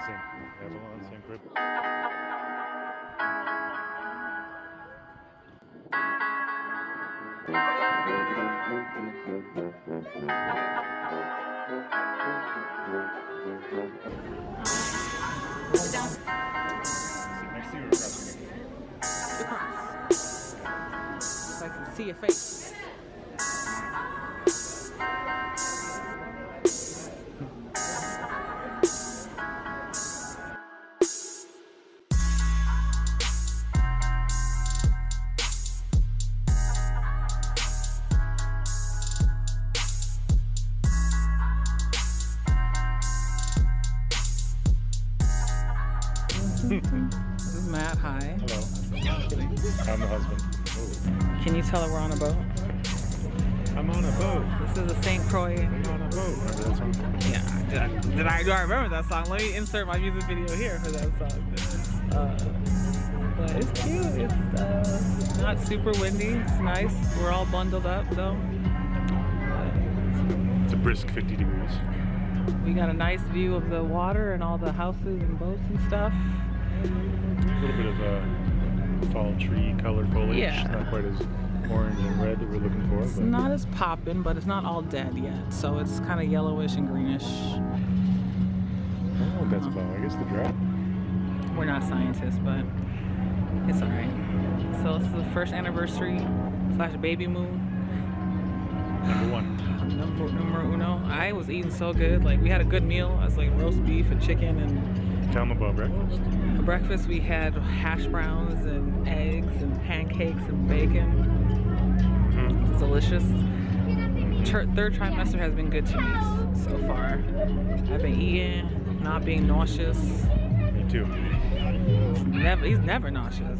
same. Yeah, we're on the same crib. Sit down. Sit next to you or across from you? Across. So I can see your face. This is Matt. Hi. Hello. I'm the husband. Oh. Can you tell we're on a boat? I'm on a boat. This is a St. Croix. I'm on a boat. Remember that song? Yeah. Do I remember that song? Let me insert my music video here for that song. But it's cute. It's not super windy. It's nice. We're all bundled up though. It's a brisk 50 degrees. We got a nice view of the water and all the houses and boats and stuff. A little bit of fall tree color foliage. Yeah. Not quite as orange and red that we're looking for. It's but not as poppin', but it's not all dead yet. So it's kind of yellowish and greenish. Oh, that's about, I guess, the drought. We're not scientists, but it's all right. So this is the first anniversary / baby moon. Number one. Number uno. I was eating so good. Like we had a good meal. I was like roast beef and chicken and Tell them about breakfast. for breakfast we had hash browns and eggs and pancakes and bacon. Mm-hmm. It's delicious. Third trimester has been good to me so far. I've been eating, not being nauseous. Me too. He's never nauseous.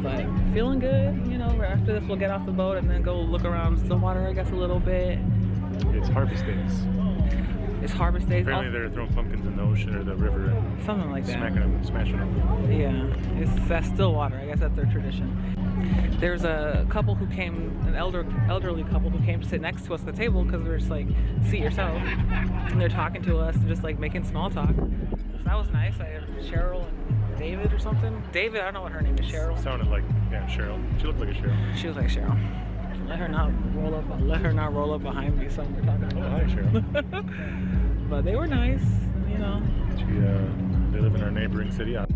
But feeling good, you know. After this, we'll get off the boat and then go look around Stillwater, I guess, a little bit. It's harvest days. It's harvest days. Apparently they're throwing pumpkins in the ocean or the river and Something like that. smashing them. Yeah, that's Stillwater. I guess that's their tradition. There's a couple who came, an elderly couple who came to sit next to us at the table because we're just like, seat yourself. And they're talking to us and just like making small talk. So that was nice. I had Cheryl and David or something. David, I don't know what her name is. Cheryl. Sounded like, yeah, Cheryl. She looked like a Cheryl. She was like Cheryl. Let her not roll up behind me. So we're talking about. Oh, hi, Cheryl. But they were nice, you know. They live in our neighboring city. Yeah.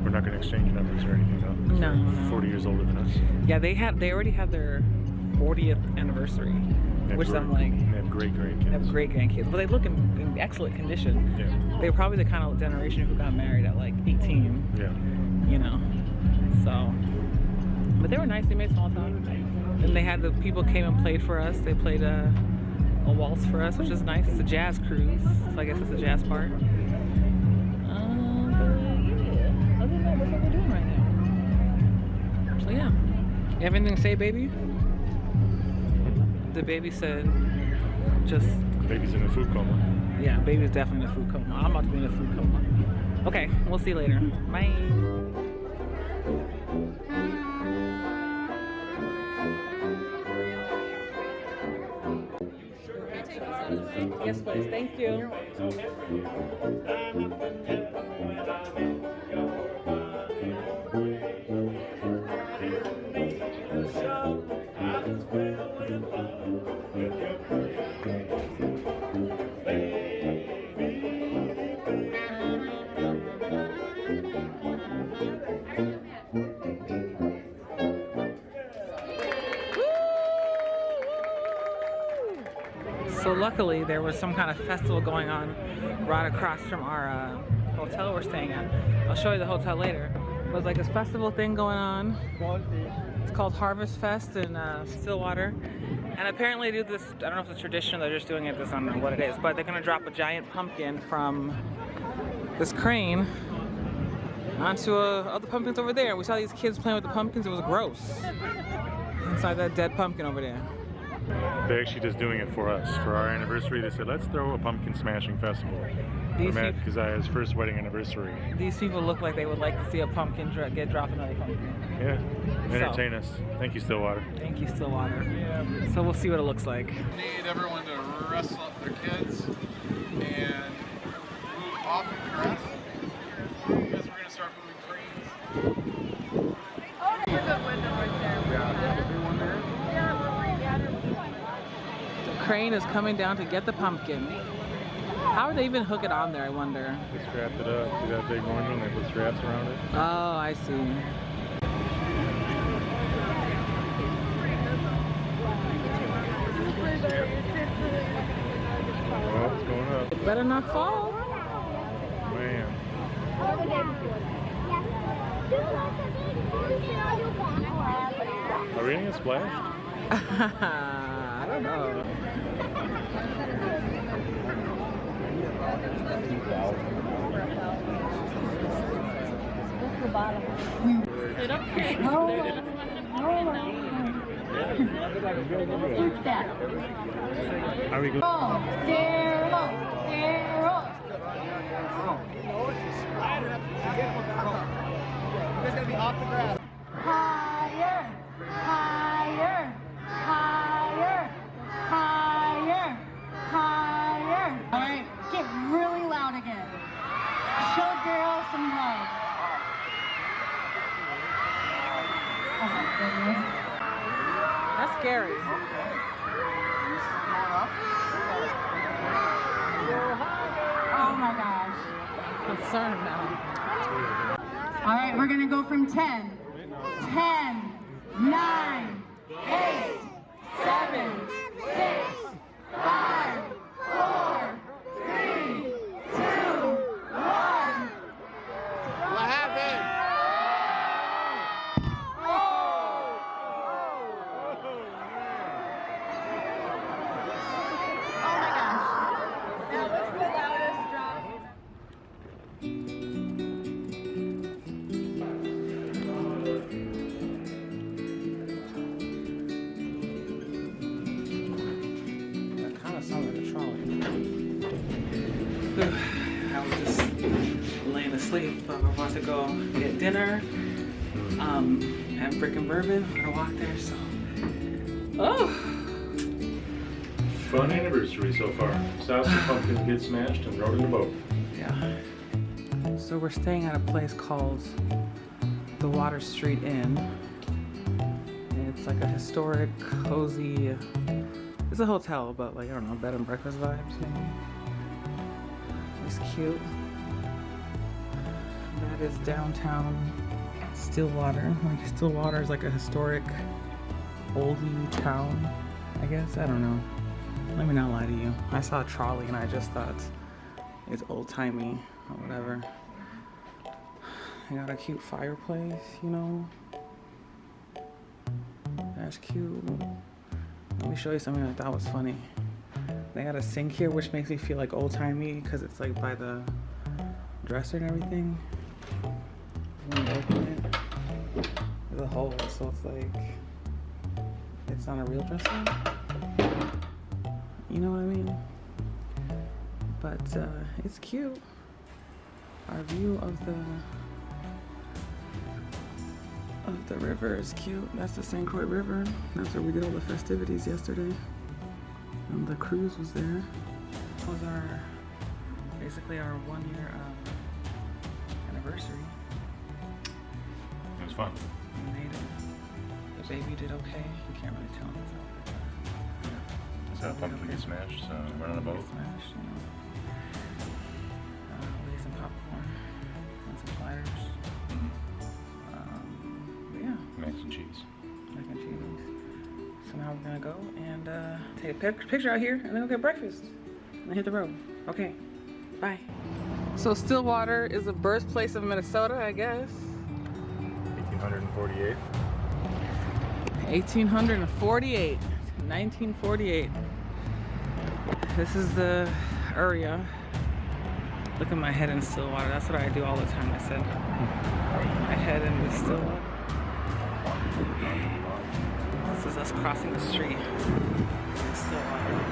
We're not going to exchange numbers or anything, though. No. 40 years older than us. Yeah, they already had their 40th anniversary, which I'm like. They have great grandkids. They have great grandkids, but they look in excellent condition. Yeah. They were probably the kind of generation who got married at like 18. Yeah. You know. So, but they were nice. They made small talk. And they had the people came and played for us. They played a waltz for us, which is nice. It's a jazz cruise, so I guess it's the jazz part. But yeah, other than that, that's what we're doing right now. So yeah, you have anything to say, baby? The baby said, just. Baby's in a food coma. Yeah, baby's definitely in a food coma. I'm about to be in a food coma. Okay, we'll see you later. Bye. Yes, please. Thank you. So luckily there was some kind of festival going on right across from our hotel we're staying at. I'll show you the hotel later. But there's like this festival thing going on. It's called Harvest Fest in Stillwater. And apparently they do this, I don't know if it's a tradition or they're just doing it, I don't know what it is, but they're gonna drop a giant pumpkin from this crane onto other pumpkins over there. We saw these kids playing with the pumpkins, it was gross. Inside that dead pumpkin over there. They're actually just doing it for us. For our anniversary, they said, let's throw a pumpkin smashing festival. For Matt Keziah's first wedding anniversary. These people look like they would like to see a pumpkin get dropped another pumpkin. Yeah, entertain us. Thank you, Stillwater. Thank you, Stillwater. So we'll see what it looks like. Need everyone to wrestle up their kids and off of the grass. I guess we're gonna start moving cranes. Oh, there's a good window right there. The crane is coming down to get the pumpkin. How would they even hook it on there, I wonder? They strapped it up. See that big orange one? They put straps around it. Oh, I see. Oh, it's going up. It better not fall. Man. Are we gonna get splashed? I don't know. How we go? You guys gotta be off the grass. Higher, higher, higher, higher, higher. All right, get really loud again. Show girls some love. Oh my goodness. That's scary. Oh my gosh. Concerned now. All right, we're gonna go from 10. 10, 9, 8, 7, 6, 5, 4, 3, 2, 1. What happened? Oh my gosh. That was the loudest drop. That kind of sounded like a trolley. I was just laying asleep, but we're about to go get dinner. Have freaking bourbon. We're gonna walk there, so. Oh! Fun anniversary so far. Saw some pumpkins get smashed and rode in the boat. Yeah. So we're staying at a place called the Water Street Inn. And it's like a historic, cozy. It's a hotel, but like, I don't know, bed and breakfast vibes maybe. It's cute. That is downtown Stillwater. Like Stillwater is like a historic oldie town, I guess. I don't know. Let me not lie to you. I saw a trolley and I just thought it's old-timey or whatever. I got a cute fireplace, you know. That's cute. Let me show you something I thought was funny. They got a sink here, which makes me feel like old-timey because it's like by the dresser and everything. When you open it, there's a hole, so it's like it's not a real dresser. You know what I mean? But it's cute. Our view of the river is cute. That's the St. Croix River. That's where we did all the festivities yesterday. And the cruise was there. It was basically our 1 year anniversary. It was fun. We made it. The baby did okay. You can't really tell in this outfit. Saw a pumpkin get smashed, so we're on a boat. Smashed, you know. We ate some popcorn and some sliders. Yeah. Mac and cheese. Mac and cheese. So now we're gonna go and take a picture out here and then go get breakfast. And then hit the road. Okay. Bye. So Stillwater is the birthplace of Minnesota, I guess. 1848. 1848. 1948. This is the area. Look at my head in Stillwater. That's what I do all the time. I said my head in the Stillwater. This is us crossing the street in Stillwater.